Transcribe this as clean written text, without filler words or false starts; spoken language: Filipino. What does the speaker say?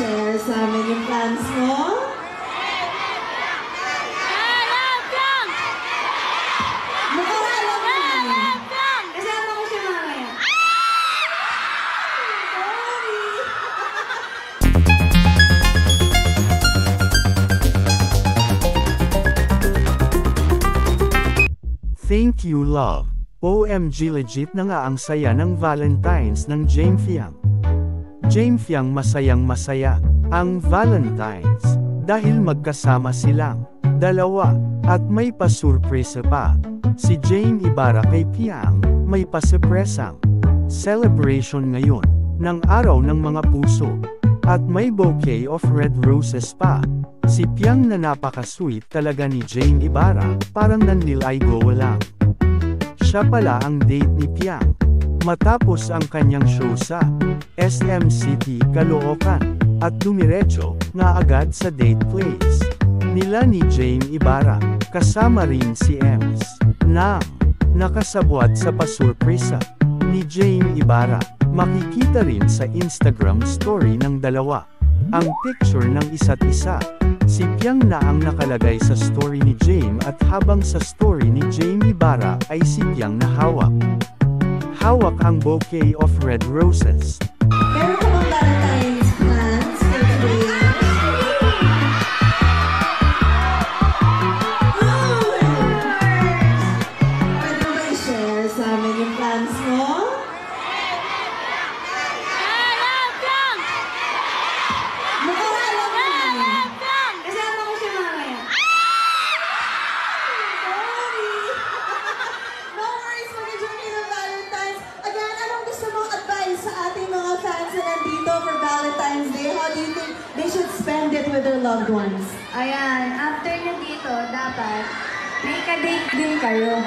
share sa amin yung plans mo? Mukhang alam mo na. Kasama ko siya mamaya. Thank you, love. OMG, legit na nga ang saya ng Valentine's ng Jane Fiang. Jane Fiang masayang masaya ang Valentine's dahil magkasama silang dalawa at may pasurpresa pa. Si Jane Ibarra kay Fiang may pasurpresang celebration ngayon ng araw ng mga puso at may bouquet of red roses pa. Si Fiang na napaka-sweet talaga ni Jane Ibarra, parang nanlilay gowa lang. Siya pala ang date ni Fiang. Matapos ang kanyang show sa SM City, Caloocan, at dumiretso nga agad sa date place nila ni Jane Ibarra, kasama rin si Ems, na nakasabwat sa pasurpresa ni Jane Ibarra. Makikita rin sa Instagram story ng dalawa ang picture ng isa't isa. Si Fiang na ang nakalagay sa story ni Jane at habang sa story ni Jane Ibarra ay si Fiang na hawak. Hawak ang bouquet of red roses. Meron ka bang Valentine's plans for today? Pwede mo ba i-share sa amin yung plans mo? Mukhang alam mo na. Kasama ko siya mamaya. No worries, mag-enjoy kayo ng Valentine's. Again, anong gusto mong advice sa ating mga fans na nandito for Valentine's Day? How do you think they should spend it with their loved ones? Ayan, after nyo dito, dapat may ka-date din kayo.